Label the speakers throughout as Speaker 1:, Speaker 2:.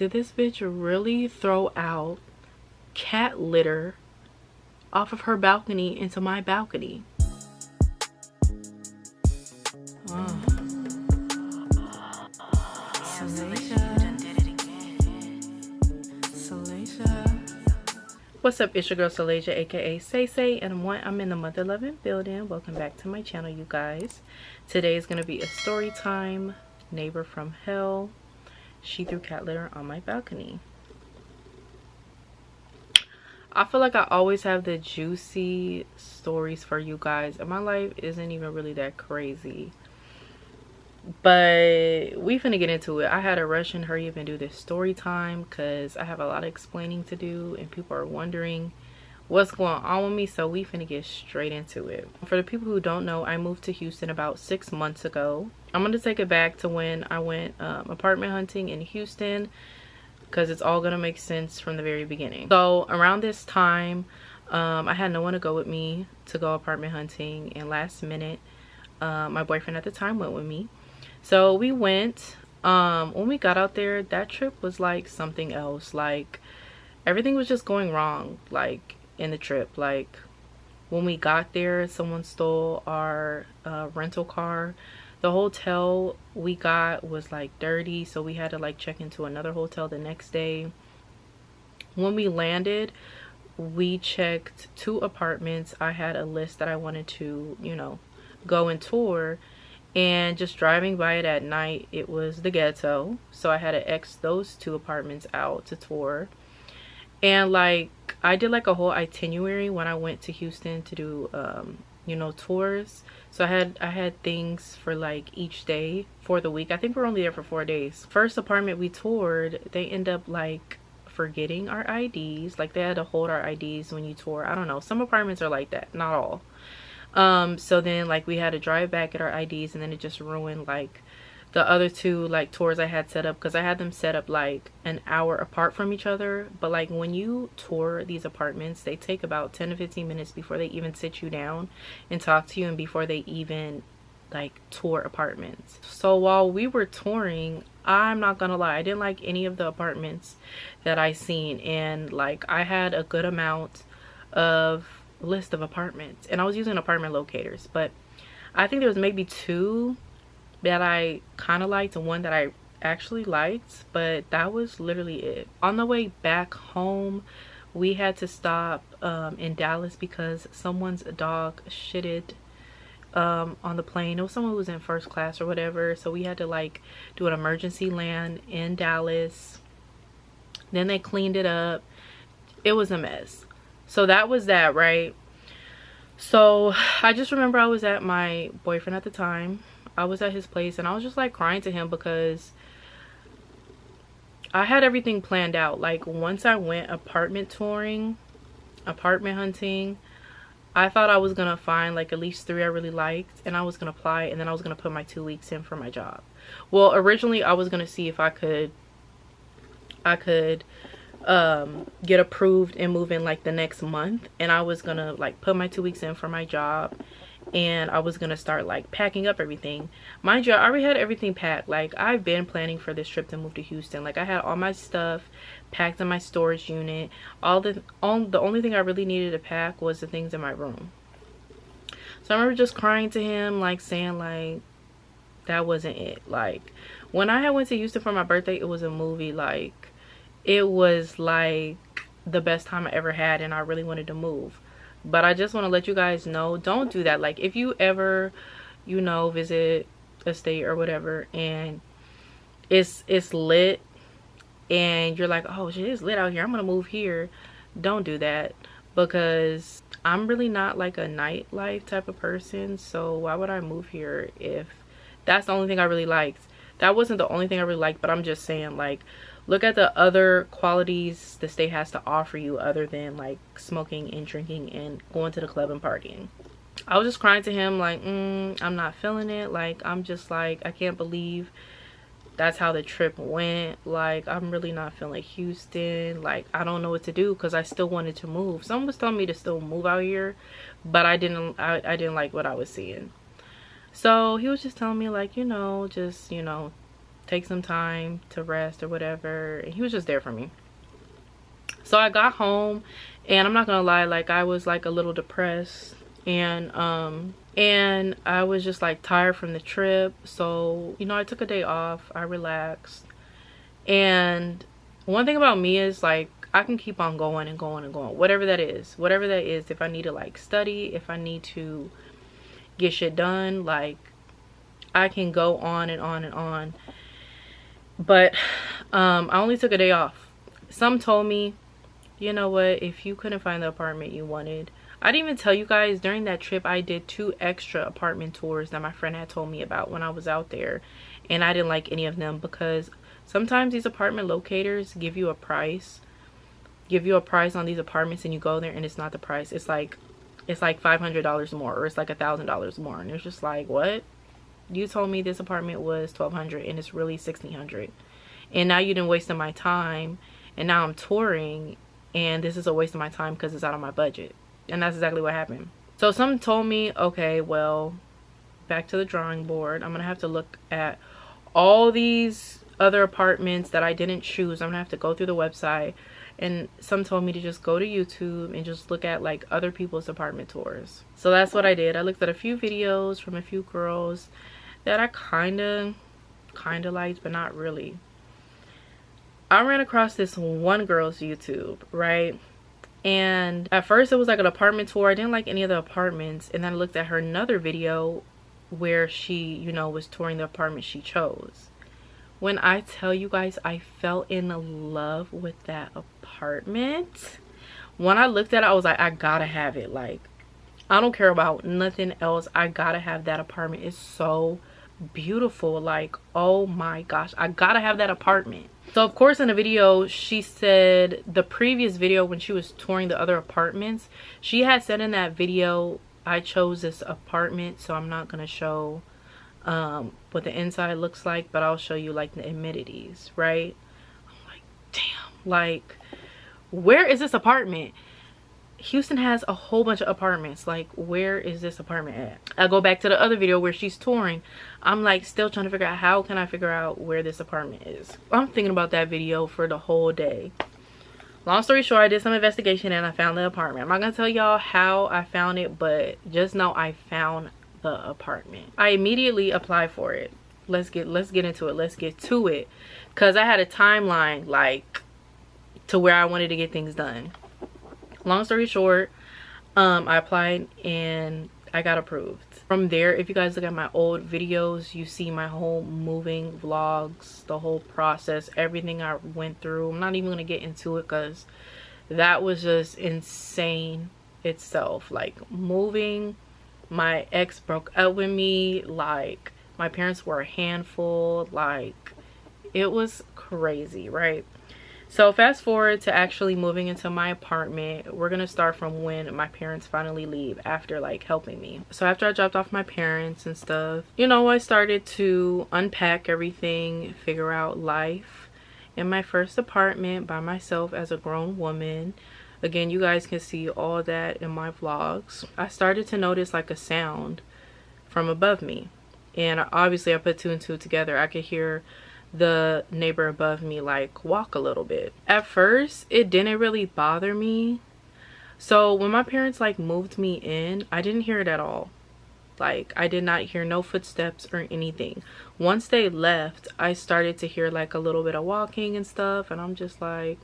Speaker 1: did this bitch really throw out cat litter off of her balcony into my balcony? Oh. What's up, it's your girl Salasia, aka Say, and I'm in the Mother Loving building. Welcome back to my channel, you guys. Today is gonna be a story time. Neighbor from hell. She threw cat litter on my balcony. I feel like I always have the juicy stories for you guys, and my life isn't even really that crazy. But we finna get into it. I had to rush and hurry up and do this story time because I have a lot of explaining to do and people are wondering what's going on with me, so we finna get straight into it. For the people who don't know, I moved to Houston about 6 months ago. I'm gonna take it back to when I went apartment hunting in Houston because it's all gonna make sense from the very beginning. So around this time, I had no one to go with me to go apartment hunting, and last minute my boyfriend at the time went with me. So we went. When we got out there, that trip was like something else. Like everything was just going wrong, like in the trip. Like when we got there, someone stole our rental car. The hotel we got was like dirty, so we had to like check into another hotel the next day. When we landed, we checked 2 apartments. I had a list that I wanted to, you know, go and tour, and just driving by it at night, it was the ghetto, so I had to X those 2 apartments out to tour. And like I did like a whole itinerary when I went to Houston to do you know, tours. So I had things for like each day for the week. I think we're only there for 4 days. First apartment we toured, they end up like forgetting our IDs. Like they had to hold our IDs when you tour. I don't know, some apartments are like that, not all. So then like we had to drive back at our IDs, and then it just ruined like the other 2 like tours I had set up, because I had them set up like an hour apart from each other. But like when you tour these apartments, they take about 10 to 15 minutes before they even sit you down and talk to you, and before they even like tour apartments. So while we were touring, I'm not gonna lie, I didn't like any of the apartments that I seen, and like I had a good amount of list of apartments and I was using apartment locators, but I think there was maybe 2 that I kind of liked and 1 that I actually liked, but that was literally it. On the way back home, we had to stop in Dallas because someone's dog shitted on the plane. It was someone who was in first class or whatever, so we had to like do an emergency land in Dallas. Then they cleaned it up. It was a mess. So that was that, right? So I just remember I was at my boyfriend at the time. I was at his place and I was just like crying to him because I had everything planned out. Like once I went apartment touring, apartment hunting, I thought I was gonna find like at least 3 I really liked, and I was gonna apply, and then I was gonna put my 2 weeks in for my job. Well, originally I was gonna see if I could get approved and move in like the next month, and I was gonna like put my 2 weeks in for my job, and I was gonna start like packing up everything. Mind you, I already had everything packed. Like I've been planning for this trip to move to Houston. Like I had all my stuff packed in my storage unit. The only thing I really needed to pack was the things in my room. So I remember just crying to him, like saying like that wasn't it. Like when I had went to Houston for my birthday, it was a movie. Like it was like the best time I ever had, and I really wanted to move. But I just want to let you guys know, don't do that. Like if you ever, you know, visit a state or whatever and it's lit and you're like, oh shit, it's lit out here, I'm gonna move here, don't do that, because I'm really not like a nightlife type of person. So why would I move here if that's the only thing I really liked? That wasn't the only thing I really liked, but I'm just saying, like, look at the other qualities the state has to offer you other than like smoking and drinking and going to the club and partying. I was just crying to him like, I'm not feeling it. Like I'm just like, I can't believe that's how the trip went. Like I'm really not feeling Houston. Like I don't know what to do, because I still wanted to move. Someone was telling me to still move out here, but I didn't like what I was seeing. So he was just telling me like, you know, just, you know, take some time to rest or whatever, and he was just there for me. So I got home, and I'm not gonna lie, like I was like a little depressed, and I was just like tired from the trip. So, you know, I took a day off, I relaxed. And one thing about me is like I can keep on going and going and going, whatever that is. If I need to like study, if I need to get shit done, like I can go on and on and on. But I only took a day off. Some told me, you know what, if you couldn't find the apartment you wanted, I didn't even tell you guys, during that trip I did 2 extra apartment tours that my friend had told me about when I was out there, and I didn't like any of them because sometimes these apartment locators give you a price on these apartments, and you go there and it's not the price. It's like $500 more, or it's like $1,000 more, and it's just like, what? You told me this apartment was $1,200 and it's really $1,600, and now you didn't waste my time, and now I'm touring and this is a waste of my time because it's out of my budget. And that's exactly what happened. So some told me, okay, well, back to the drawing board. I'm gonna have to look at all these other apartments that I didn't choose. I'm gonna have to go through the website. And some told me to just go to YouTube and just look at like other people's apartment tours. So that's what I did. I looked at a few videos from a few girls that I kind of liked, but not really. I ran across this one girl's YouTube, right? And at first it was like an apartment tour. I didn't like any of the apartments. And then I looked at her another video where she, you know, was touring the apartment she chose. When I tell you guys, I fell in love with that apartment. When I looked at it, I was like, I gotta have it. Like, I don't care about nothing else. I gotta have that apartment. It's so beautiful. Like, oh my gosh, I gotta have that apartment. So of course in the video she said, the previous video when she was touring the other apartments, she had said in that video, I chose this apartment, so I'm not gonna show what the inside looks like, but I'll show you like the amenities, right? I'm like, damn, like where is this apartment? Houston has a whole bunch of apartments. Like, where is this apartment at? I go back to the other video where she's touring. I'm like still trying to figure out, how can I figure out where this apartment is? I'm thinking about that video for the whole day. Long story short, I did some investigation and I found the apartment. I'm not gonna tell y'all how I found it, but just know I found the apartment. I immediately applied for it. Let's get into it. Let's get to it, because I had a timeline like to where I wanted to get things done. Long story short, I applied and I got approved. From there, if you guys look at my old videos, you see my whole moving vlogs, the whole process, everything I went through. I'm not even gonna get into it because that was just insane itself. Like, moving, my ex broke up with me, like my parents were a handful, like it was crazy, right? So fast forward to actually moving into my apartment. We're gonna start from when my parents finally leave, after like helping me. So after I dropped off my parents and stuff, you know, I started to unpack everything, figure out life in my first apartment by myself as a grown woman. Again, you guys can see all that in my vlogs. I started to notice like a sound from above me, and obviously I put 2 and 2 together. I could hear the neighbor above me like walk a little bit. At first it didn't really bother me. So when my parents like moved me in, I didn't hear it at all. Like, I did not hear no footsteps or anything. Once they left, I started to hear like a little bit of walking and stuff, and I'm just like,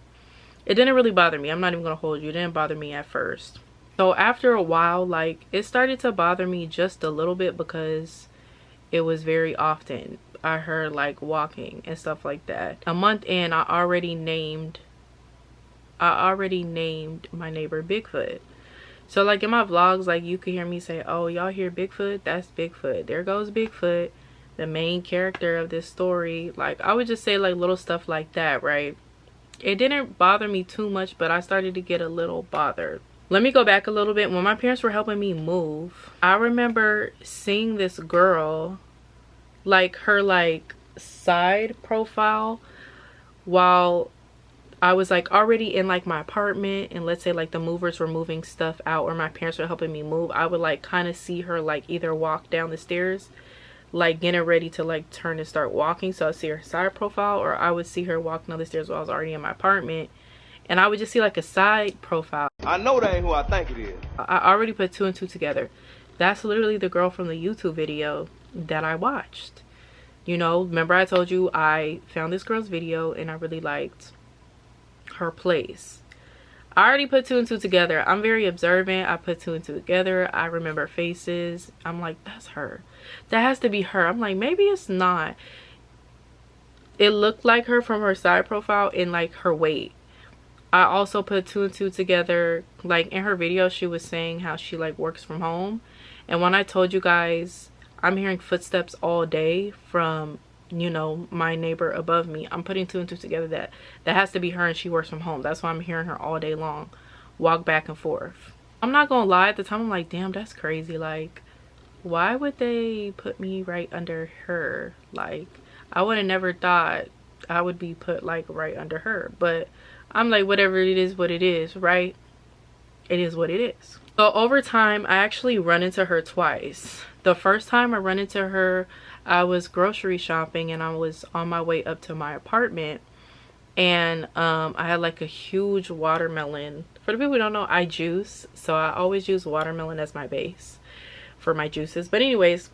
Speaker 1: it didn't really bother me. I'm not even gonna hold you, it didn't bother me at first. So after a while, like, it started to bother me just a little bit because it was very often I heard like walking and stuff like that. A month in, I already named my neighbor Bigfoot. So like in my vlogs, like you can hear me say, oh, y'all hear Bigfoot? That's Bigfoot. There goes Bigfoot, the main character of this story. Like, I would just say like little stuff like that, right? It didn't bother me too much, but I started to get a little bothered. Let me go back a little bit. When my parents were helping me move, I remember seeing this girl, like her like side profile, while I was like already in like my apartment, and let's say like the movers were moving stuff out or my parents were helping me move, I would like kind of see her like either walk down the stairs like getting ready to like turn and start walking. So I see her side profile, or I would see her walking down the stairs while I was already in my apartment, and I would just see like a side profile.
Speaker 2: I know that ain't who I think it is.
Speaker 1: I already put two and two together. That's literally the girl from the YouTube video that I watched. You know, remember I told you I found this girl's video and I really liked her place. I already put two and two together. I'm very observant. I put two and two together. I remember faces. I'm like, that's her. That has to be her. I'm like, maybe it's not. It looked like her from her side profile and like her weight. I also put two and two together. Like in her video, she was saying how she like works from home. And when I told you guys, I'm hearing footsteps all day from, you know, my neighbor above me. I'm putting two and two together that has to be her, and she works from home. That's why I'm hearing her all day long walk back and forth. I'm not gonna lie, at the time I'm like, damn, that's crazy. Like, why would they put me right under her? Like, I would have never thought I would be put like right under her. But I'm like, whatever, it is what it is, right? It is what it is. So over time, I actually run into her twice. The first time I run into her, I was grocery shopping and I was on my way up to my apartment, and I had like a huge watermelon. For the people who don't know, I juice, so I always use watermelon as my base for my juices. But anyways,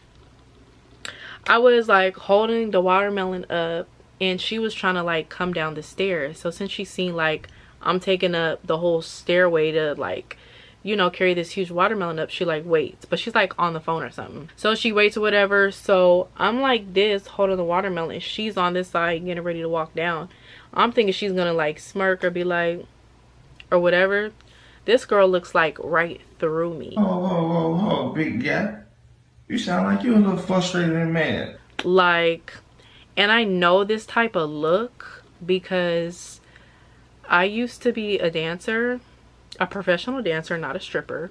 Speaker 1: I was like holding the watermelon up and she was trying to like come down the stairs. So since she seen like I'm taking up the whole stairway to like, you know, carry this huge watermelon up, she like waits, but she's like on the phone or something. So she waits or whatever. So I'm like this holding the watermelon, she's on this side getting ready to walk down. I'm thinking she's gonna like smirk or be like or whatever. This girl looks like right through me.
Speaker 3: Oh, big guy, you sound like you're a little frustrated man.
Speaker 1: Like, and I know this type of look because I used to be a dancer, a professional dancer, not a stripper.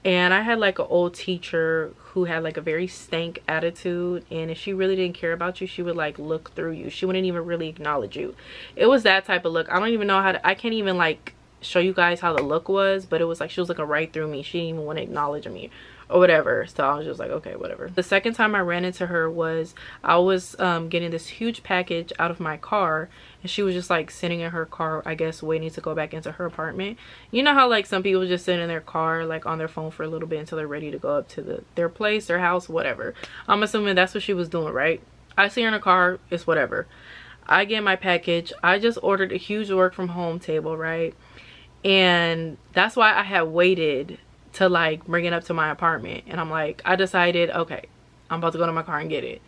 Speaker 1: And I had like an old teacher who had like a very stank attitude, and if she really didn't care about you, she would like look through you. She wouldn't even really acknowledge you. It was that type of look. I don't even know how to, I can't even like show you guys how the look was, but it was like she was looking right through me. She didn't even want to acknowledge me or whatever. So I was just like, okay, whatever. The second time I ran into her was I was getting this huge package out of my car, and she was just like sitting in her car, I guess waiting to go back into her apartment. You know how like some people just sit in their car like on their phone for a little bit until they're ready to go up to their place, their house, whatever. I'm assuming that's what she was doing, right? I see her in her car, it's whatever. I get my package. I just ordered a huge work from home table, right? And that's why I had waited to like bring it up to my apartment. And I'm like, I decided, okay, I'm about to go to my car and get it.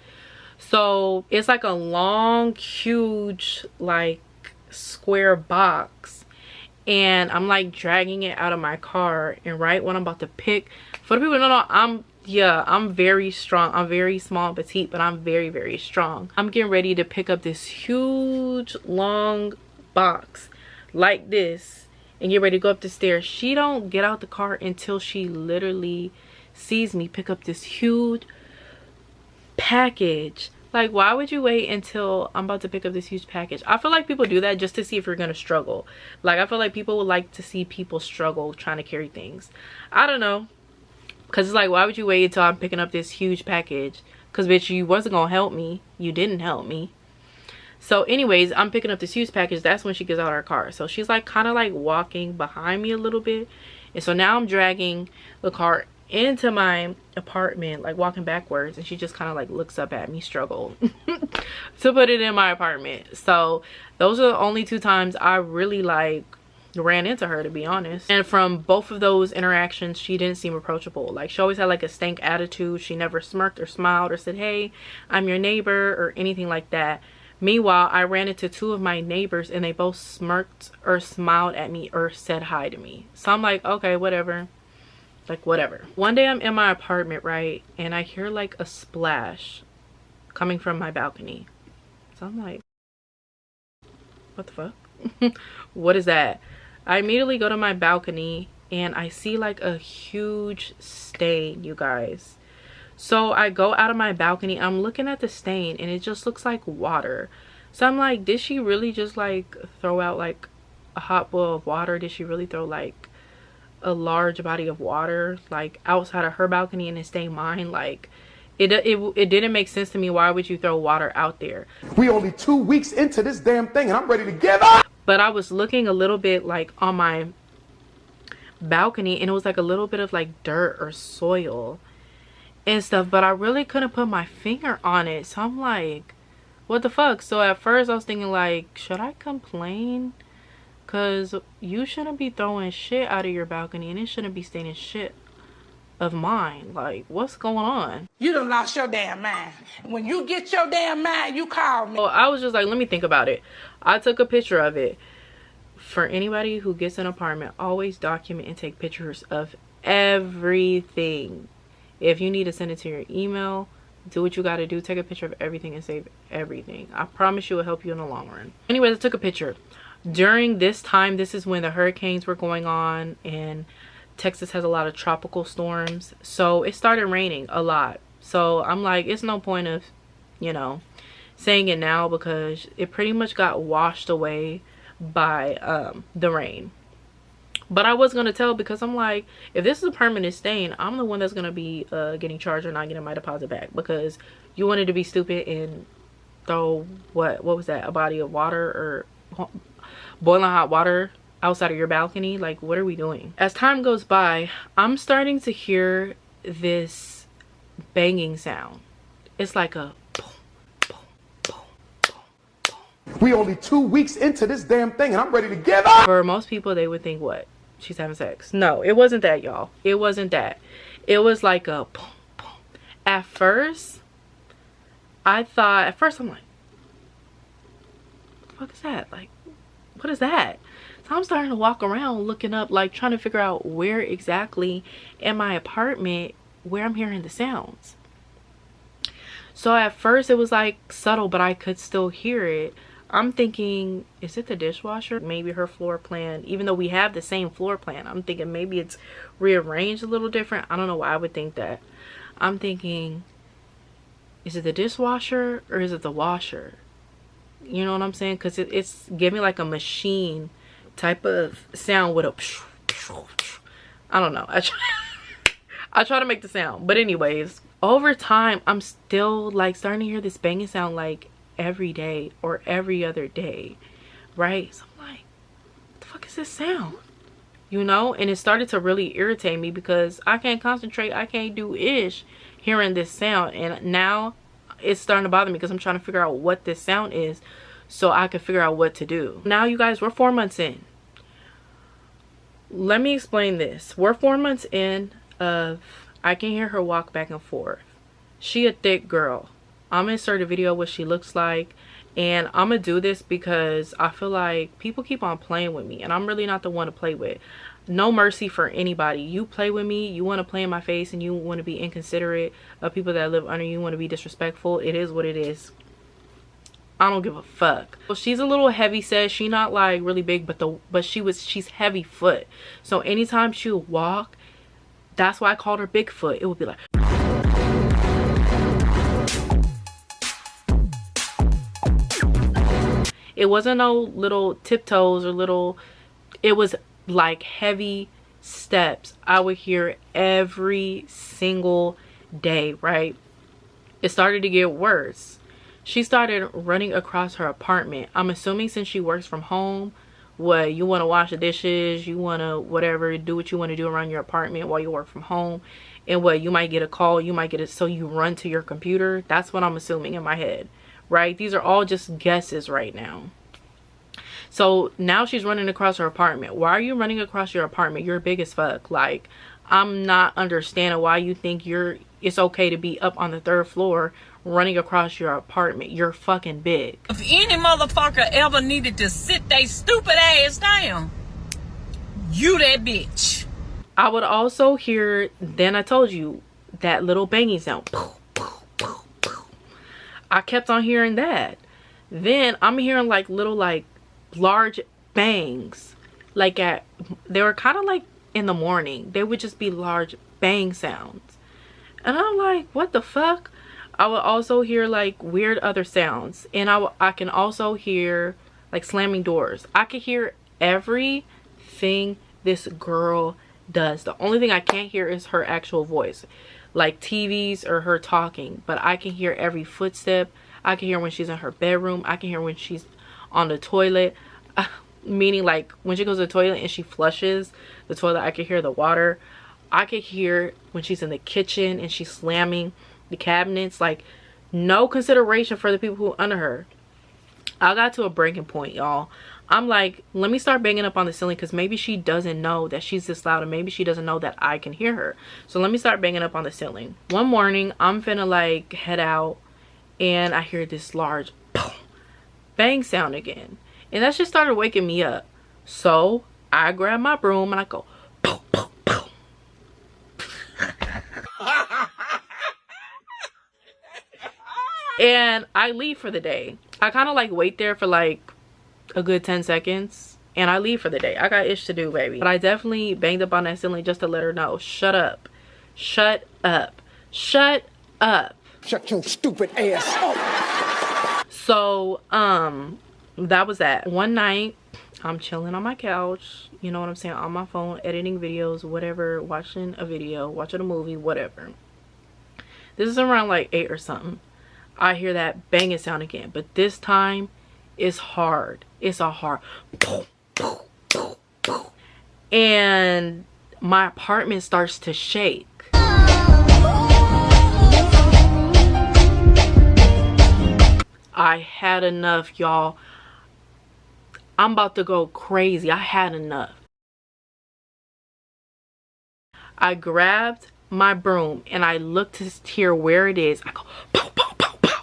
Speaker 1: So it's like a long, huge, like square box, and I'm like dragging it out of my car. And right when I'm about to pick, for the people who don't know, I'm very strong. I'm very small and petite, but I'm very, very strong. I'm getting ready to pick up this huge long box like this and get ready to go up the stairs. She don't get out the car until she literally sees me pick up this huge package. Like, why would you wait until I'm about to pick up this huge package? I feel like people do that just to see if you're gonna struggle. Like, I feel like people would like to see people struggle trying to carry things. I don't know, because it's like, why would you wait until I'm picking up this huge package? Because bitch, you wasn't gonna help me. You didn't help me. So anyways, I'm picking up this huge package. That's when she gets out of her car. So she's like kind of like walking behind me a little bit. And so now I'm dragging the car into my apartment, like walking backwards. And she just kind of like looks up at me, struggle to put it in my apartment. So those are the only two times I really like ran into her, to be honest. And from both of those interactions, she didn't seem approachable. Like, she always had like a stank attitude. She never smirked or smiled or said, hey, I'm your neighbor, or anything like that. Meanwhile, I ran into two of my neighbors and they both smirked or smiled at me or said hi to me. So I'm like, okay, whatever. Like, whatever. One day I'm in my apartment, right? And I hear like a splash coming from my balcony. So I'm like, what the fuck? What is that? I immediately go to my balcony and I see like a huge stain, you guys. So I go out of my balcony, I'm looking at the stain and it just looks like water. So I'm like, did she really just like throw out like a hot boil of water? Did she really throw like a large body of water like outside of her balcony and it stained mine? Like, It didn't make sense to me. Why would you throw water out there?
Speaker 4: We only 2 weeks into this damn thing and I'm ready to give up.
Speaker 1: But I was looking a little bit like on my balcony and it was like a little bit of like dirt or soil and stuff, but I really couldn't put my finger on it. So I'm like, what the fuck? So at first I was thinking like, should I complain? Cause you shouldn't be throwing shit out of your balcony and it shouldn't be staining shit of mine. Like, what's going on?
Speaker 5: You done lost your damn mind. When you get your damn mind, you call me.
Speaker 1: Well, I was just like, let me think about it. I took a picture of it. For anybody who gets an apartment, always document and take pictures of everything. If you need to send it to your email, do what you got to do. Take a picture of everything and save everything. I promise you it will help you in the long run. Anyways, I took a picture. During this time, this is when the hurricanes were going on and Texas has a lot of tropical storms, so it started raining a lot. So I'm like, it's no point of, you know, saying it now because it pretty much got washed away by the rain. But I was gonna tell because I'm like, if this is a permanent stain, I'm the one that's gonna be getting charged or not getting my deposit back because you wanted to be stupid and throw what was that, a body of water or boiling hot water outside of your balcony. Like, what are we doing? As time goes by, I'm starting to hear this banging sound. It's like a boom, boom, boom, boom, boom.
Speaker 4: We only 2 weeks into this damn thing and I'm ready to give up.
Speaker 1: For most people, they would think, what? She's having sex. No, it wasn't that, y'all. It wasn't that. It was like a boom, boom. At first, I'm like, what the fuck is that? Like, what is that? So I'm starting to walk around looking up, like trying to figure out where exactly in my apartment where I'm hearing the sounds. So at first it was like subtle, but I could still hear it. I'm thinking, is it the dishwasher? Maybe her floor plan, even though we have the same floor plan, I'm thinking maybe it's rearranged a little different. I don't know why I would think that. I'm thinking, is it the dishwasher or is it the washer? You know what I'm saying? Because it's giving like a machine type of sound with a I don't know. I try to make the sound, but anyways, over time I'm still like starting to hear this banging sound like every day or every other day, right? So I'm like, what the fuck is this sound? You know, and it started to really irritate me because I can't concentrate, I can't do ish hearing this sound, and now it's starting to bother me because I'm trying to figure out what this sound is so I can figure out what to do. Now you guys, we're 4 months in. Let me explain this. We're 4 months in of I can hear her walk back and forth. She a thick girl. I'm gonna insert a video what she looks like, and I'm gonna do this because I feel like people keep on playing with me and I'm really not the one to play with. No mercy for anybody. You play with me, you want to play in my face, and you want to be inconsiderate of people that live under you, want to be disrespectful. It is what it is. I don't give a fuck. Well, she's a little heavy set. She not like really big, but she's heavy foot. So anytime she would walk, that's why I called her Bigfoot. It would be like, it wasn't no little tiptoes or little, it was like heavy steps. I would hear every single day, right? It started to get worse. She started running across her apartment. I'm assuming since she works from home, what, you want to wash the dishes, you want to whatever, do what you want to do around your apartment while you work from home, and what, you might get a call, you might get it, so you run to your computer. That's what I'm assuming in my head, right? These are all just guesses right now. So now she's running across her apartment. Why are you running across your apartment? You're big as fuck. Like, I'm not understanding why you think it's okay to be up on the 3rd floor running across your apartment. You're fucking big.
Speaker 5: If any motherfucker ever needed to sit they stupid ass down, you that bitch.
Speaker 1: I would also hear, then I told you, that little banging sound. I kept on hearing that. Then I'm hearing like little like large bangs. Like they were kind of like in the morning. They would just be large bang sounds. And I'm like, what the fuck? I would also hear like weird other sounds, and I can also hear like slamming doors. I could hear everything this girl does. The only thing I can't hear is her actual voice. like TVs or her talking, but I can hear every footstep. I can hear when she's in her bedroom. I can hear when she's on the toilet, meaning like when she goes to the toilet and she flushes the toilet, I can hear the water. I can hear when she's in the kitchen and she's slamming the cabinets. Like, no consideration for the people who are under her. I got to a breaking point, y'all. I'm like, let me start banging up on the ceiling, because maybe she doesn't know that she's this loud, and maybe she doesn't know that I can hear her. So let me start banging up on the ceiling. One morning, I'm finna like head out, and I hear this large boom, bang sound again, and that just started waking me up. So I grab my broom and I go boom, boom, boom. And I leave for the day. I kind of like wait there for like a good 10 seconds and I leave for the day. I got ish to do, baby. But I definitely banged up on that ceiling just to let her know, shut up, shut up, shut up,
Speaker 4: Shut your stupid ass up.
Speaker 1: So that was that. One night I'm chilling on my couch, you know what I'm saying, on my phone, editing videos, whatever, watching a video, watching a movie, whatever. This is around like 8 or something. I hear that banging sound again, but this time it's hard. It's a hard boom, boom, boom, boom. And my apartment starts to shake. I had enough, y'all. I'm about to go crazy. I had enough. I grabbed my broom and I looked to hear where it is. I go pow, pow, pow, pow.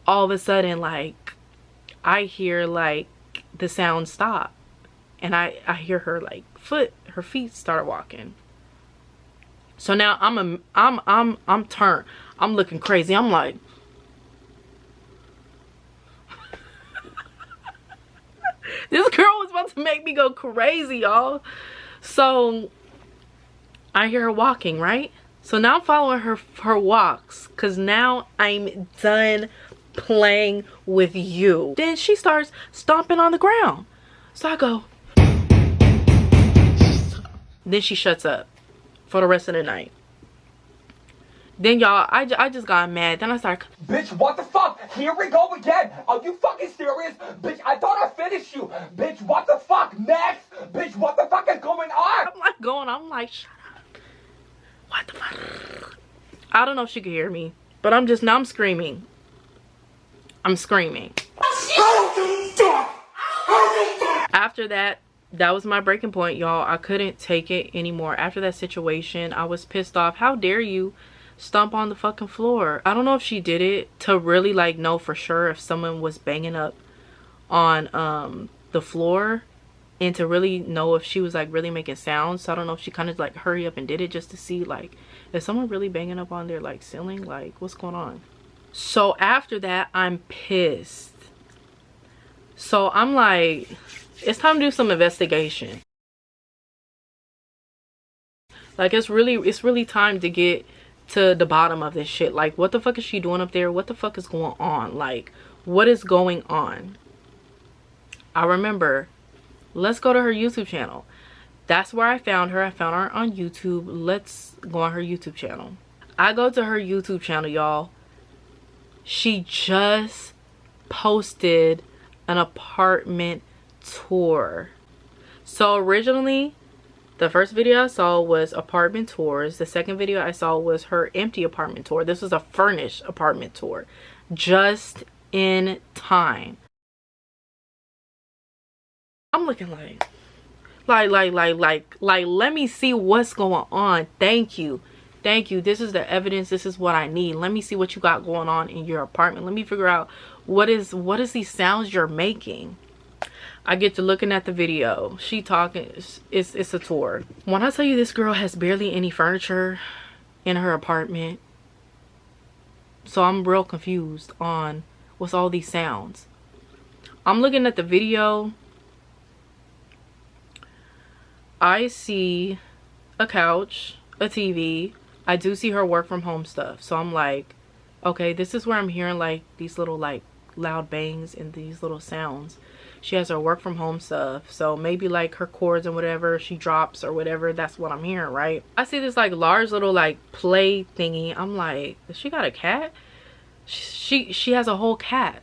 Speaker 1: All of a sudden, like, I hear like the sound stop, and I hear her like her feet start walking. So now I'm turned. I'm looking crazy. I'm like, this girl was about to make me go crazy, y'all. So I hear her walking, right? So now I'm following her walks, because now I'm done playing with you. Then she starts stomping on the ground. So I go. Then she shuts up for the rest of the night. Then y'all, I just got mad. Then I started,
Speaker 6: bitch, what the fuck? Here we go again. Are you fucking serious? Bitch, I thought I finished you. Bitch, what the fuck? Next. Bitch, what the fuck is going on?
Speaker 1: I'm like, shut up. What the fuck? I don't know if she could hear me, but I'm screaming. I'm screaming. After that was my breaking point, y'all. I couldn't take it anymore. After that situation, I was pissed off. How dare you stomp on the fucking floor? I don't know if she did it to really like know for sure if someone was banging up on the floor, and to really know if she was like really making sounds. So I don't know if she kind of like hurry up and did it just to see like, is someone really banging up on their like ceiling? Like, what's going on? So after that, I'm pissed. So I'm like, it's time to do some investigation. Like, it's really time to get to the bottom of this shit. Like, what the fuck is she doing up there? What the fuck is going on? Like, what is going on? I remember, let's go to her YouTube channel. That's where I found her. I found her on YouTube. Let's go on her YouTube channel. I go to her YouTube channel, y'all. She just posted an apartment tour. So originally, the first video I saw was apartment tours. The second video I saw was her empty apartment tour. This was a furnished apartment tour. Just in time. I'm looking like, let me see what's going on. Thank you. This is the evidence. This is what I need. Let me see what you got going on in your apartment. Let me figure out what is these sounds you're making. I get to looking at the video. She talking. It's a tour. When I tell you this girl has barely any furniture in her apartment, so I'm real confused on what's all these sounds. I'm looking at the video. I see a couch, a TV. I do see her work from home stuff. So I'm like, okay, this is where I'm hearing like these little like loud bangs and these little sounds. She has her work from home stuff, so maybe like her cords and whatever she drops or whatever, that's what I'm hearing, right? I see this like large little like play thingy. I'm like, does she got a cat? She has a whole cat.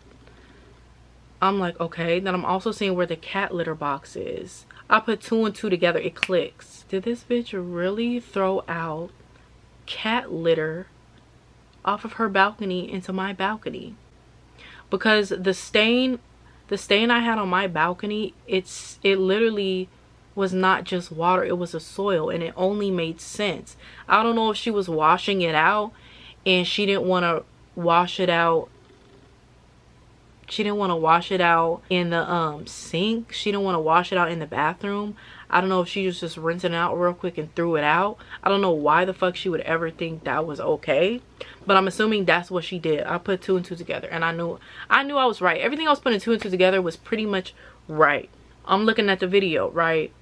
Speaker 1: I'm like, okay. Then I'm also seeing where the cat litter box is. I put 2 and 2 together, it clicks. Did this bitch really throw out cat litter off of her balcony into my balcony? Because the stain I had on my balcony, it literally was not just water, it was a soil, and it only made sense. I don't know if she was washing it out and she didn't want to wash it out. She didn't want to wash it out in the sink. She didn't want to wash it out in the bathroom. I don't know if she was just rinsing it out real quick and threw it out. I don't know why the fuck she would ever think that was okay, but I'm assuming that's what she did. I put 2 and 2 together, and I knew I was right. Everything I was putting 2 and 2 together was pretty much right. I'm looking at the video, right?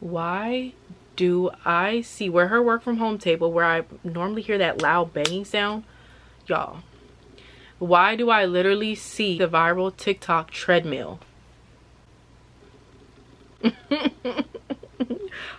Speaker 1: Why do I see where her work from home table, where I normally hear that loud banging sound, y'all? Why do I literally see the viral TikTok treadmill?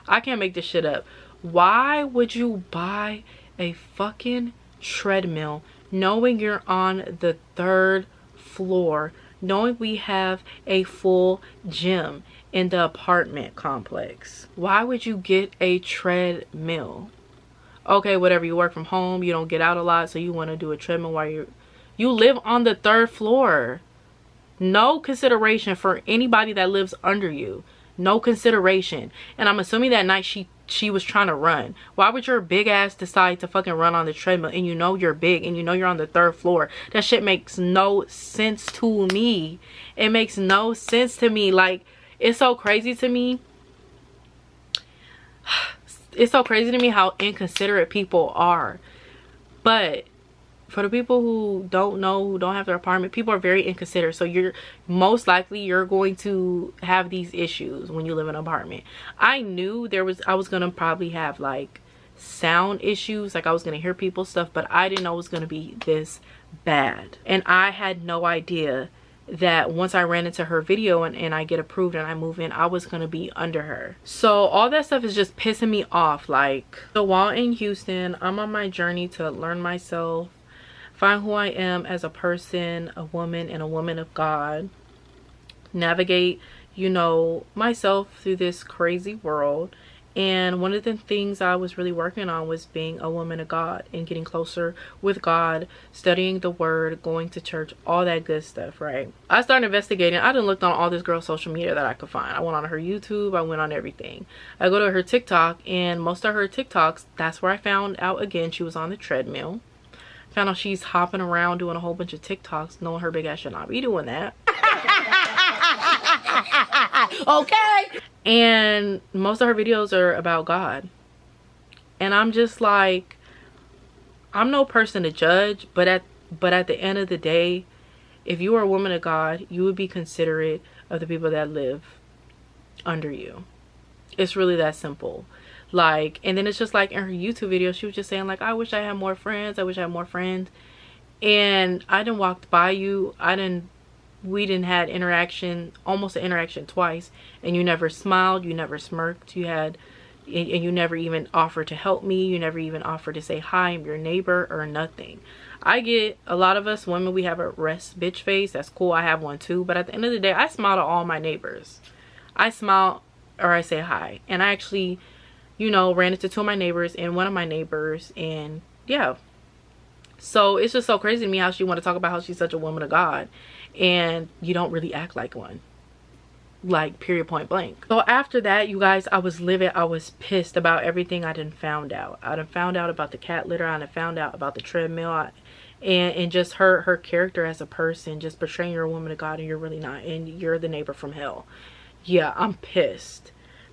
Speaker 1: I can't make this shit up. Why would you buy a fucking treadmill knowing you're on the 3rd floor, knowing we have a full gym in the apartment complex? Why would you get a treadmill? Okay, whatever, you work from home, you don't get out a lot, so you want to do a treadmill while you live on the 3rd floor. No consideration for anybody that lives under you. No consideration. And I'm assuming that night she was trying to run. Why would your big ass decide to fucking run on the treadmill, and you know you're big and you know you're on the 3rd floor? That shit makes no sense to me. It makes no sense to me. Like, it's so crazy to me. It's so crazy to me how inconsiderate people are. But for the people who don't know, who don't have their apartment, people are very inconsiderate. So you're most likely you're going to have these issues when you live in an apartment. I knew I was gonna probably have like sound issues, like I was gonna hear people's stuff, but I didn't know it was gonna be this bad. And I had no idea that once I ran into her video and I get approved and I move in, I was gonna be under her. So all that stuff is just pissing me off. Like, so while in Houston, I'm on my journey to learn myself, find who I am as a person, a woman, and a woman of God, navigate, you know, myself through this crazy world. And one of the things I was really working on was being a woman of God and getting closer with God, studying the word, going to church, all that good stuff, right? I started investigating. I done looked on all this girl's social media that I could find. I went on her YouTube, I went on everything. I go to her TikTok, and most of her TikToks, that's where I found out again she was on the treadmill. Found out she's hopping around doing a whole bunch of TikToks, knowing her big ass should not be doing that. Okay. And most of her videos are about God. And I'm just like, I'm no person to judge, but at the end of the day, if you are a woman of God, you would be considerate of the people that live under you. It's really that simple. Like, and then it's just like in her YouTube video, she was just saying like, I wish I had more friends. I wish I had more friends. And I done walked by you. We didn't had interaction, almost an interaction twice. And you never smiled. You never smirked. And you never even offered to help me. You never even offered to say hi, I'm your neighbor, or nothing. I get, a lot of us women, we have a rest bitch face. That's cool. I have one too. But at the end of the day, I smile to all my neighbors. I smile or I say hi. And I actually, you know, ran into 2 of my neighbors and one of my neighbors, and yeah. So it's just so crazy to me how she want to talk about how she's such a woman of God and you don't really act like one. Like, period, point blank. So after that, you guys, I was livid. I was pissed about everything I done found out. I done found out about the cat litter. I done found out about the treadmill. And just her character as a person, just portraying you're a woman of God and you're really not, and you're the neighbor from hell. Yeah, I'm pissed.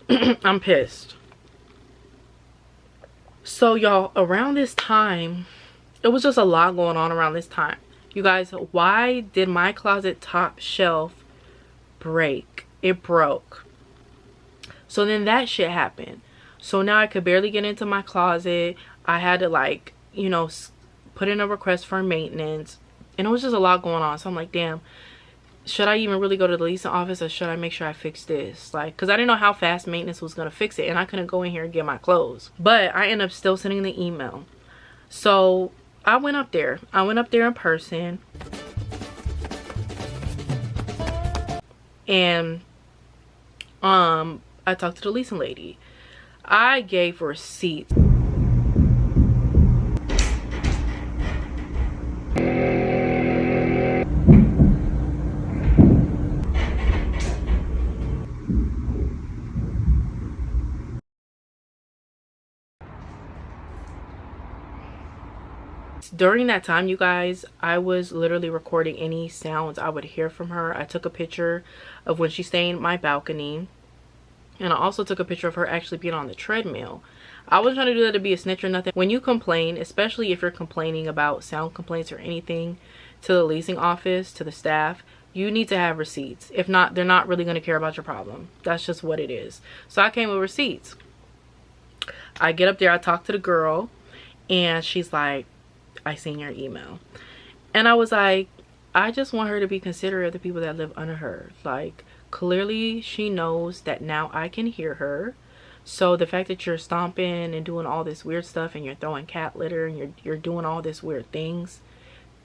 Speaker 1: I'm pissed. So y'all, around this time, it was just a lot going on around this time. You guys, why did my closet top shelf break? It broke. So then that shit happened. So now I could barely get into my closet. I had to, like, you know, put in a request for maintenance. And it was just a lot going on. So I'm like, damn, should I even really go to the leasing office, or should I make sure I fix this? Like, because I didn't know how fast maintenance was going to fix it, and I couldn't go in here and get my clothes. But I ended up still sending the email. So I went up there. I went up there in person. And I talked to the leasing lady. I gave receipts. During that time, you guys, I was literally recording any sounds I would hear from her. I took a picture of when she stained my balcony, and I also took a picture of her actually being on the treadmill. I wasn't trying to do that to be a snitch or nothing. When you complain, especially if you're complaining about sound complaints or anything to the leasing office, to the staff, you need to have receipts. If not, they're not really going to care about your problem. That's just what it is. So I came with receipts. I get up there, I talk to the girl, and she's like, I seen your email. And I was like, I just want her to be considerate of the people that live under her. Like, clearly she knows that now I can hear her. So the fact that you're stomping and doing all this weird stuff, and you're throwing cat litter, and you're doing all this weird things,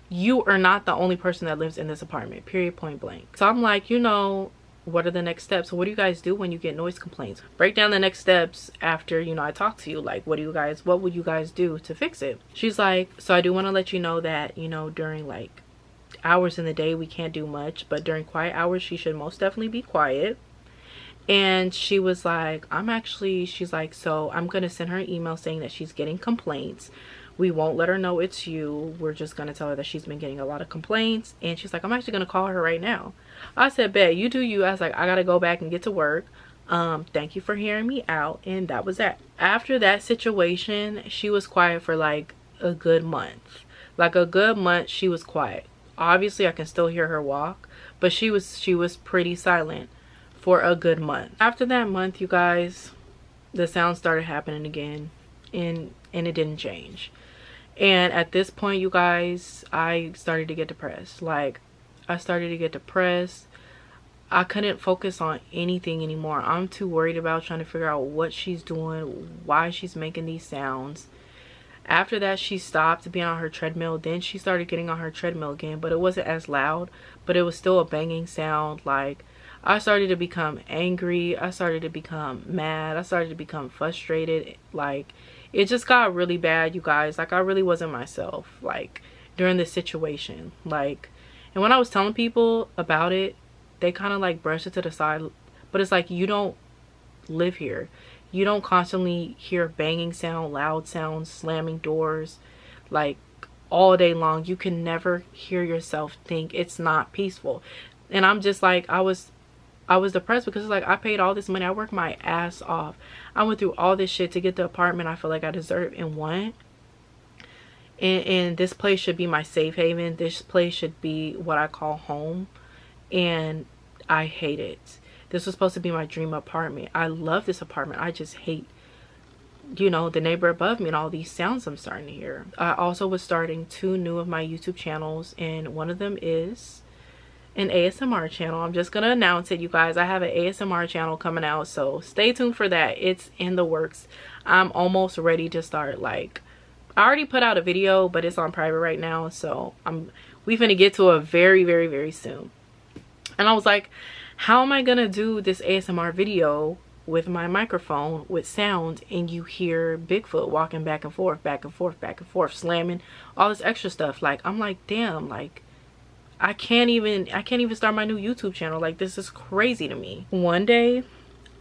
Speaker 1: you are not the only person that lives in this apartment, period, point blank. So I'm like, you know, what are the next steps? So what do you guys do when you get noise complaints? Break down the next steps after, you know, I talk to you. Like, what would you guys do to fix it? She's like, so I do want to let you know that, you know, during like hours in the day we can't do much, but during quiet hours she should most definitely be quiet. And she was like, she's like, so I'm gonna send her an email saying that she's getting complaints. We won't let her know it's you. We're just gonna tell her that she's been getting a lot of complaints. And she's like, I'm actually gonna call her right now. I said, bet, you do you. I was like, I gotta go back and get to work. Thank you for hearing me out. And that was that. After that situation, she was quiet for like a good month. Like a good month she was quiet. Obviously I can still hear her walk, but she was pretty silent for a good month. After that month, you guys, the sound started happening again, and it didn't change. And at this point, you guys, I started to get depressed. Like, I started to get depressed. I couldn't focus on anything anymore. I'm too worried about trying to figure out what she's doing, why she's making these sounds. After that, she stopped being on her treadmill. Then she started getting on her treadmill again, but it wasn't as loud, but it was still a banging sound. Like, I started to become angry. I started to become mad. I started to become frustrated. Like, it just got really bad, you guys. Like, I really wasn't myself, like, during this situation. Like, and when I was telling people about it, they kind of like brushed it to the side. But it's like, you don't live here. You don't constantly hear banging sound, loud sounds, slamming doors, like, all day long. You can never hear yourself think. It's not peaceful. And I'm just like, I was depressed because it's like, I paid all this money. I worked my ass off. I went through all this shit to get the apartment I feel like I deserve and want. And this place should be my safe haven. This place should be what I call home. And I hate it. This was supposed to be my dream apartment. I love this apartment. I just hate, you know, the neighbor above me and all these sounds I'm starting to hear. I also was starting 2 new of my YouTube channels, and one of them is an ASMR channel. I'm just gonna announce it, you guys. I have an ASMR channel coming out, so stay tuned for that. It's in the works. I'm almost ready to start. Like, I already put out a video, but it's on private right now, so we finna get to it very, very, very soon. And I was like, how am I gonna do this ASMR video with my microphone with sound, and you hear Bigfoot walking back and forth, back and forth, back and forth, slamming, all this extra stuff? Like, I'm like, damn, like, I can't even start my new YouTube channel. Like, this is crazy to me. One day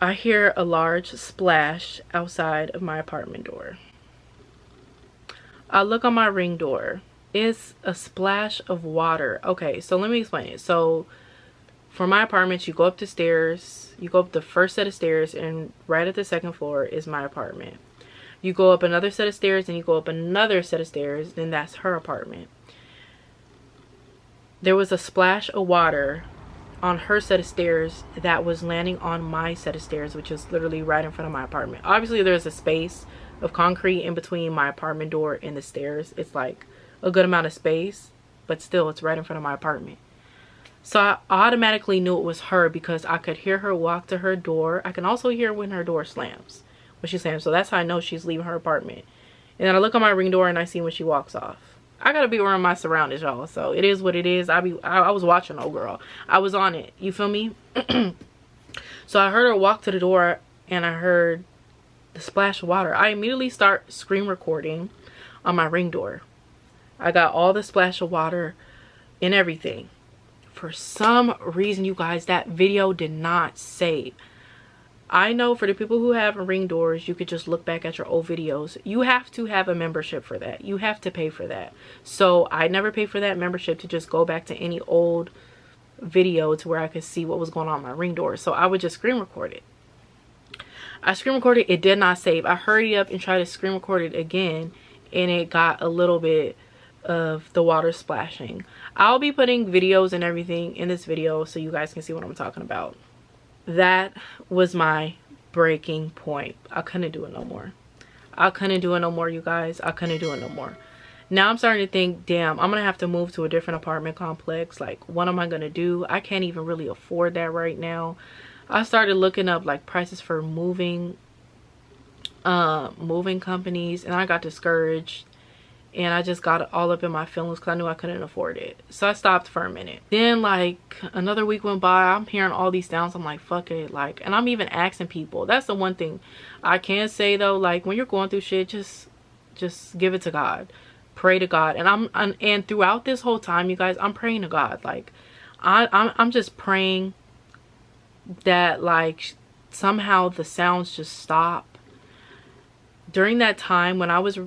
Speaker 1: I hear a large splash outside of my apartment door. I look on my ring door. It's a splash of water. Okay, so let me explain it. So for my apartment, you go up the stairs, you go up the first set of stairs, and right at the second floor is my apartment. You go up another set of stairs, and you go up another set of stairs, then that's her apartment. There was a splash of water on her set of stairs that was landing on my set of stairs, which is literally right in front of my apartment. Obviously, there's a space of concrete in between my apartment door and the stairs. It's like a good amount of space. but still, it's right in front of my apartment. So I automatically knew it was her because I could hear her walk to her door. I can also hear when her door slams, when she slams. So that's how I know she's leaving her apartment. And then I look on my ring door and I see when she walks off. I gotta be around my surroundings, y'all. So it is what it is. I was watching, old girl. I was on it. You feel me? So I heard her walk to the door and I heard the splash of water. I immediately start screen recording on my ring door. I got all the splash of water and everything. For some reason, you guys, that video did not save. I know for the people who have ring doors, you could just look back at your old videos. You have to have a membership for that. You have to pay for that. So I never paid for that membership to just go back to any old video to where I could see what was going on my ring door. So I would just screen record it. I screen recorded, it did not save. I hurried up and tried to screen record it again, and it got a little bit of the water splashing. I'll be putting videos and everything in this video so you guys can see what I'm talking about. That was my breaking point. I couldn't do it no more. I couldn't do it no more, you guys. I couldn't do it no more. Now I'm starting to think, damn, I'm gonna have to move to a different apartment complex. Like, what am I gonna do? I can't even really afford that right now. I started looking up like prices for moving companies, and I got discouraged, and I just got all up in my feelings because I knew I couldn't afford it. So I stopped for a minute. Then like another week went by. I'm hearing all these sounds. I'm like, fuck it. Like, and I'm even asking people. That's the one thing I can say though. Like, when you're going through shit, just give it to God. Pray to God. And throughout this whole time, you guys, I'm praying to God. Like, I'm just praying that like somehow the sounds just stop. During that time when I was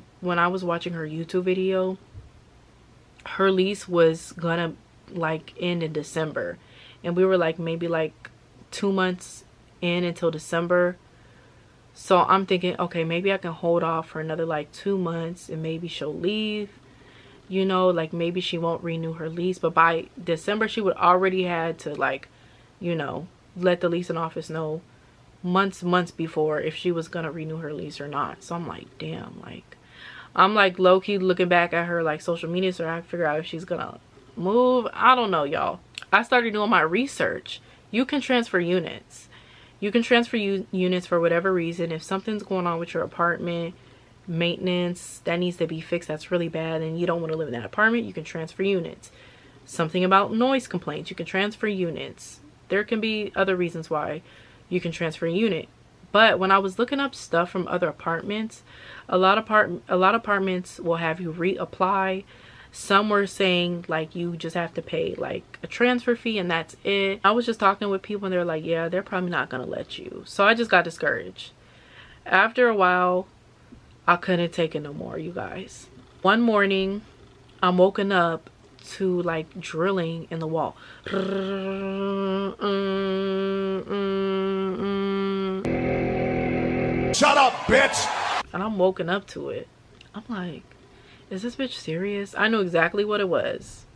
Speaker 1: watching her YouTube video, her lease was gonna like end in December, and we were like maybe like 2 months in until December. So I'm thinking, okay, maybe I can hold off for another like 2 months and maybe she'll leave, you know, like maybe she won't renew her lease. But by December she would already had to like, you know, let the leasing office know months before if she was gonna renew her lease or not. So I'm like, damn, like I'm like low-key looking back at her like social media so I can figure out if she's gonna move. I don't know, y'all. I started doing my research. You can transfer units. You can transfer units for whatever reason. If something's going on with your apartment, maintenance that needs to be fixed, that's really bad, and you don't want to live in that apartment, you can transfer units. Something about noise complaints, you can transfer units. There can be other reasons why you can transfer a unit. But when I was looking up stuff from other apartments, a lot of apartments will have you reapply. Some were saying like you just have to pay like a transfer fee and that's it. I was just talking with people and they're like, yeah, they're probably not gonna let you. So I just got discouraged. After a while, I couldn't take it no more, you guys. One morning, I'm woken up to like drilling in the wall.
Speaker 4: Shut up, bitch!
Speaker 1: And I'm woken up to it. I'm like, is this bitch serious? I knew exactly what it was.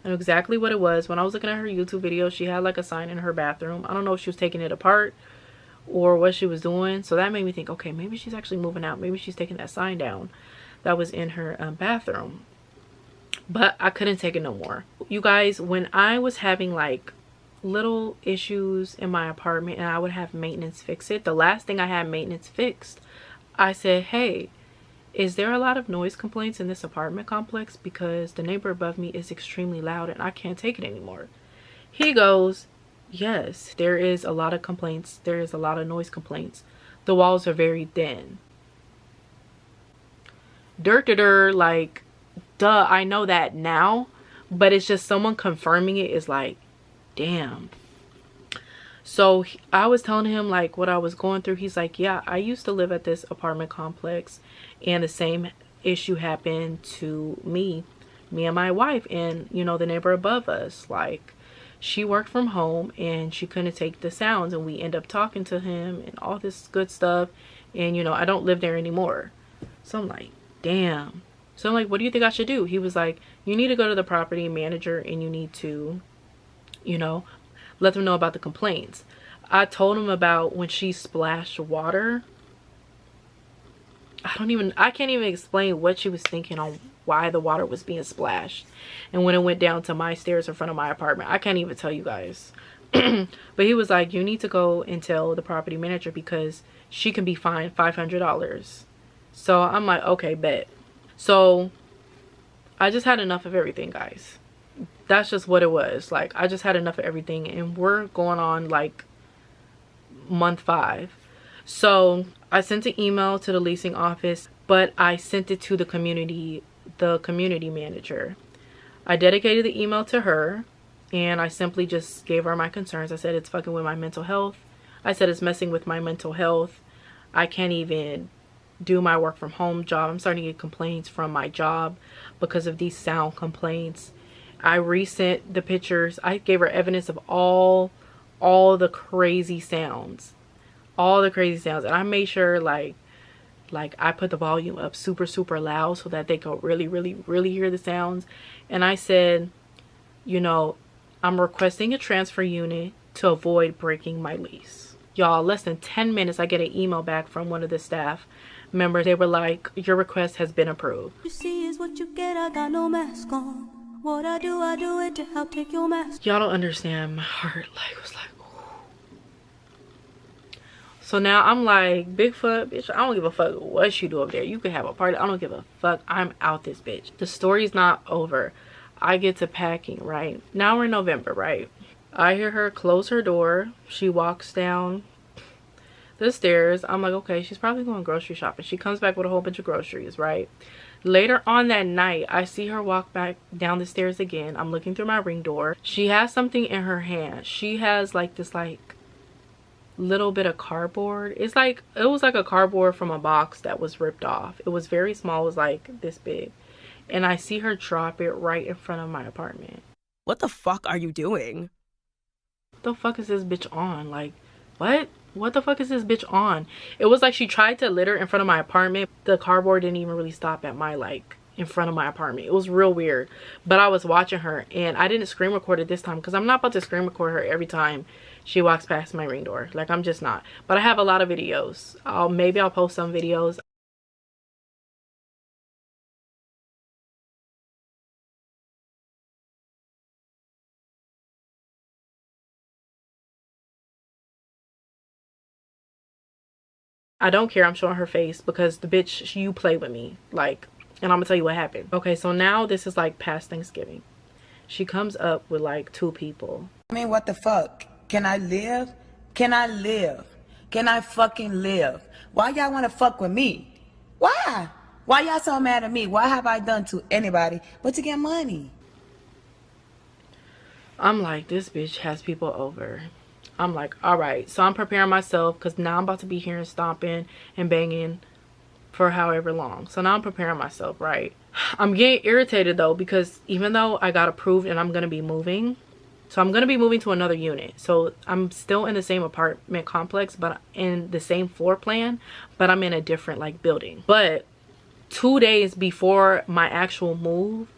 Speaker 1: I knew exactly what it was. When I was looking at her YouTube video, she had like a sign in her bathroom. I don't know if she was taking it apart or what she was doing. So that made me think, okay, maybe she's actually moving out. Maybe she's taking that sign down that was in her bathroom. But I couldn't take it no more. You guys, when I was having like little issues in my apartment and I would have maintenance fix it, the last thing I had maintenance fixed, I said, hey, is there a lot of noise complaints in this apartment complex? Because the neighbor above me is extremely loud and I can't take it anymore. He goes, yes, there is a lot of complaints. There is a lot of noise complaints. The walls are very thin. Like, duh, I know that now, but it's just someone confirming it is like, damn. So I was telling him like what I was going through. He's like, yeah, I used to live at this apartment complex and the same issue happened to me and my wife and, you know, the neighbor above us. Like, she worked from home and she couldn't take the sounds, and we end up talking to him and all this good stuff, and, you know, I don't live there anymore. So I'm like, damn. So I'm like, what do you think I should do? He was like, you need to go to the property manager and you need to, you know, let them know about the complaints. I told him about when she splashed water. I can't even explain what she was thinking on why the water was being splashed. And when it went down to my stairs in front of my apartment, I can't even tell you guys. But he was like, you need to go and tell the property manager because she can be fined $500. So I'm like, okay, bet. So I just had enough of everything, guys. That's just what it was. Like, I just had enough of everything, and we're going on like month 5. So I sent an email to the leasing office, but I sent it to the community manager. I dedicated the email to her, and I simply just gave her my concerns. I said it's fucking with my mental health. I said it's messing with my mental health. I can't even do my work from home job. I'm starting to get complaints from my job because of these sound complaints. I resent the pictures. I gave her evidence of all the crazy sounds. All the crazy sounds. And I made sure like I put the volume up super loud so that they could really hear the sounds. And I said, you know, I'm requesting a transfer unit to avoid breaking my lease. Y'all, less than 10 minutes, I get an email back from one of the staff members. They were like, your request has been approved.
Speaker 7: You see is what you get, I got no mask on. What I do it to help take your mask.
Speaker 1: Y'all don't understand. My heart was like, so now I'm like, Bigfoot, bitch, I don't give a fuck what you do up there. You can have a party. I don't give a fuck. I'm out this bitch. The story's not over. I get to packing, right? Now we're in November, right? I hear her close her door. She walks down the stairs. I'm like, okay, she's probably going grocery shopping. She comes back with a whole bunch of groceries, right? Later on that night, I see her walk back down the stairs again. I'm looking through my ring door. She has something in her hand. She has like this little bit of cardboard. It was like a cardboard from a box that was ripped off. It was very small. It was like this big. And I see her drop it right in front of my apartment.
Speaker 8: What the fuck are you doing?
Speaker 1: What the fuck is this bitch on? Like, what the fuck is this bitch on? It was like she tried to litter in front of my apartment. The cardboard didn't even really stop at my in front of my apartment. It was real weird. But I was watching her, and I didn't screen record it this time because I'm not about to screen record her every time she walks past my ring door. Like, I'm just not. But I have a lot of videos. Maybe I'll post some videos. I don't care. I'm showing her face because the bitch, you play with me. Like, and I'm gonna tell you what happened. Okay, so now this is like past Thanksgiving. She comes up with like 2 people.
Speaker 9: I mean, what the fuck? Can I live? Can I live? Can I fucking live? Why y'all want to fuck with me? Why? Why y'all so mad at me? What have I done to anybody but to get money?
Speaker 1: I'm like, this bitch has people over. I'm like, all right. So I'm preparing myself because now I'm about to be here and stomping and banging for however long. So now I'm preparing myself, right? I'm getting irritated though because even though I got approved and I'm going to be moving, so I'm going to be moving to another unit. So I'm still in the same apartment complex, but in the same floor plan, but I'm in a different like building. But 2 days before my actual move,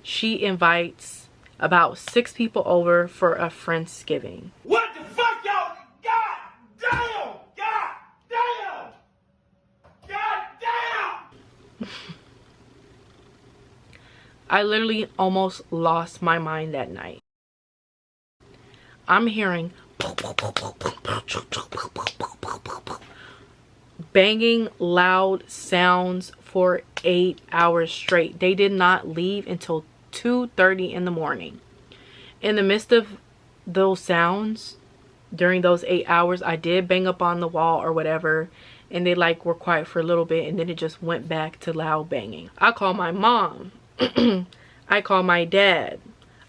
Speaker 1: she invites about 6 people over for a Friendsgiving.
Speaker 2: What the fuck, y'all? God damn! God damn! God damn!
Speaker 1: I literally almost lost my mind that night. I'm hearing banging loud sounds for 8 hours straight. They did not leave until 2:30 in the morning. In the midst of those sounds, during those 8 hours, I did bang up on the wall or whatever, and they like were quiet for a little bit, and then it just went back to loud banging. I called my mom. I called my dad.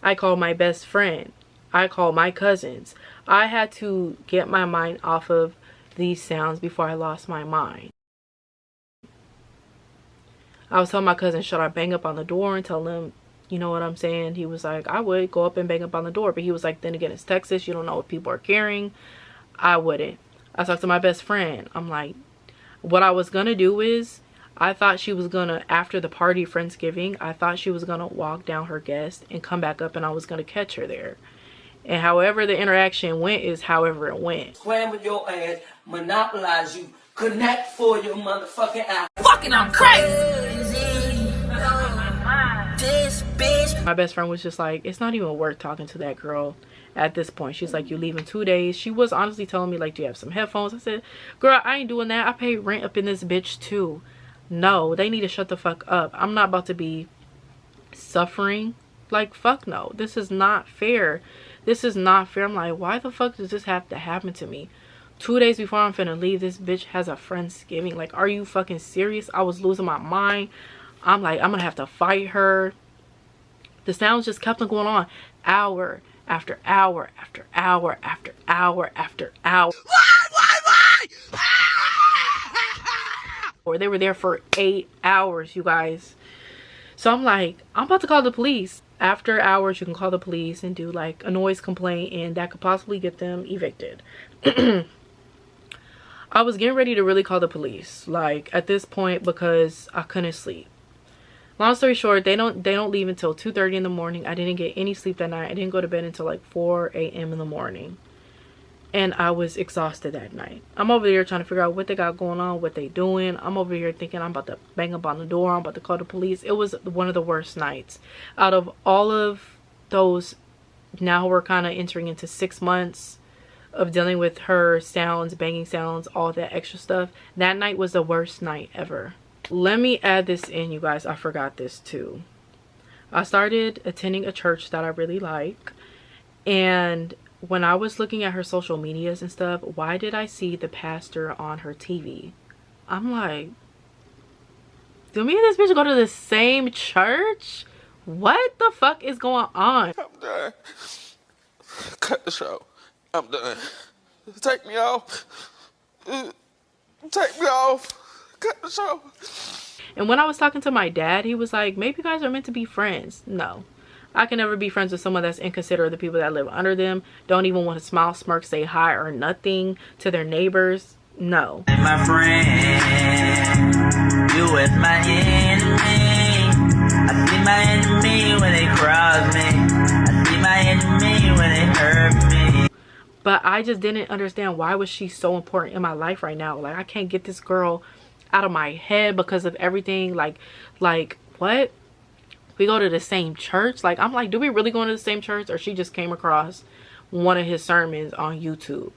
Speaker 1: I called my best friend. I called my cousins. I had to get my mind off of these sounds before I lost my mind. I was telling my cousin, should I bang up on the door and tell them, you know what I'm saying? He was like, I would go up and bang up on the door. But he was like, then again, it's Texas. You don't know what people are carrying. I wouldn't. I talked to my best friend. I'm like, what I was going to do is, I thought she was going to, after the party Friendsgiving, I thought she was going to walk down her guest and come back up and I was going to catch her there. And however the interaction went is however it went.
Speaker 9: Slam with your ass, monopolize you, connect for your motherfucking ass.
Speaker 5: Fucking I'm crazy.
Speaker 1: My best friend was just like, it's not even worth talking to that girl at this point. She's like, you leave in 2 days. She was honestly telling me like, do you have some headphones? I said, girl, I ain't doing that. I pay rent up in this bitch too. No, they need to shut the fuck up. I'm not about to be suffering. Like, fuck no. This is not fair. This is not fair. I'm like, why the fuck does this have to happen to me? 2 days before I'm finna leave, this bitch has a Friendsgiving. Like, are you fucking serious? I was losing my mind. I'm like, I'm gonna have to fight her. The sounds just kept on going on. Hour after hour after hour after hour after hour. Why? Or they were there for 8 hours, you guys. So I'm like, I'm about to call the police. After hours, you can call the police and do like a noise complaint, and that could possibly get them evicted. I was getting ready to really call the police, like at this point, because I couldn't sleep. Long story short, they don't leave until 2:30 in the morning. I didn't get any sleep that night. I didn't go to bed until like 4 a.m. in the morning. And I was exhausted that night. I'm over here trying to figure out what they got going on, what they doing. I'm over here thinking I'm about to bang up on the door. I'm about to call the police. It was one of the worst nights. Out of all of those, now we're kind of entering into 6 months of dealing with her sounds, banging sounds, all that extra stuff. That night was the worst night ever. Let me add this in, you guys. I forgot this too. I started attending a church that I really like. And when I was looking at her social medias and stuff, why did I see the pastor on her TV? I'm like, do me and this bitch go to the same church? What the fuck is going on?
Speaker 10: I'm done. Cut the show. I'm done. Take me off. Take me off. Cut the show.
Speaker 1: And when I was talking to my dad, he was like, maybe you guys are meant to be friends. No. I can never be friends with someone that's inconsiderate of the people that live under them. Don't even want to smile, smirk, say hi or nothing to their neighbors. No.
Speaker 11: My friend, you was my enemy. I see my enemy when they cross me. I see my enemy when they hurt me.
Speaker 1: But I just didn't understand, why was she so important in my life right now? Like, I can't get this girl out of my head because of everything. Like what? We go to the same church? Like, I'm like, do we really go to the same church? Or she just came across one of his sermons on YouTube.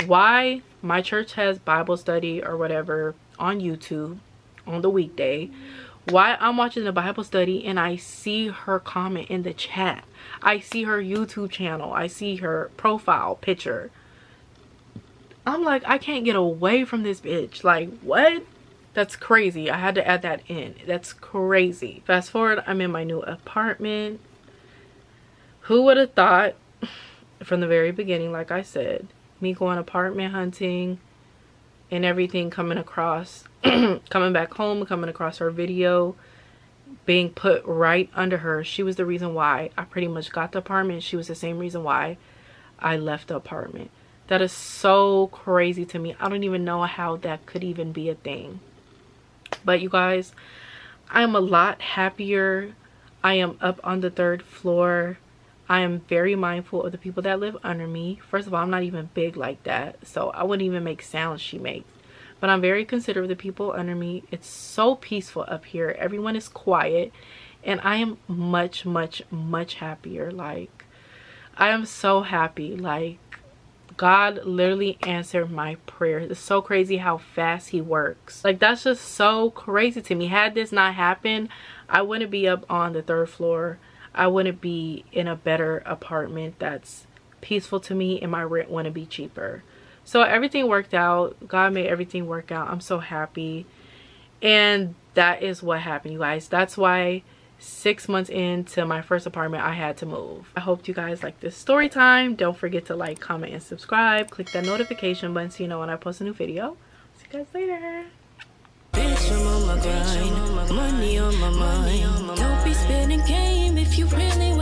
Speaker 1: Why my church has Bible study or whatever on YouTube on the weekday, why I'm watching the Bible study and I see her comment in the chat. I see her YouTube channel. I see her profile picture. I'm like, I can't get away from this bitch. Like, what? That's crazy. I had to add that in. That's crazy. Fast forward, I'm in my new apartment. Who would have thought from the very beginning, like I said, me going apartment hunting and everything, coming across, coming back home, coming across her video, being put right under her. She was the reason why I pretty much got the apartment. She was the same reason why I left the apartment. That is so crazy to me. I don't even know how that could even be a thing. But you guys, I am a lot happier. I am up on the 3rd floor. I am very mindful of the people that live under me. First of all, I'm not even big like that, so I wouldn't even make sounds she makes. But I'm very considerate of the people under me. It's so peaceful up here. Everyone is quiet. And I am much, much, much happier. Like, I am so happy. Like, God literally answered my prayers. It's so crazy how fast he works. Like, that's just so crazy to me. Had this not happened, I wouldn't be up on the 3rd floor. I wouldn't be in a better apartment that's peaceful to me, and my rent wouldn't be cheaper. So everything worked out. God made everything work out. I'm so happy. And that is what happened, you guys. That's why 6 months into my first apartment, I had to move. I hope you guys like this story time. Don't forget to like, comment, and subscribe. Click that notification button so you know when I post a new video. See you guys later.
Speaker 7: Bitch, I'm on my grind. Money on my mind. Don't be spinning game if you really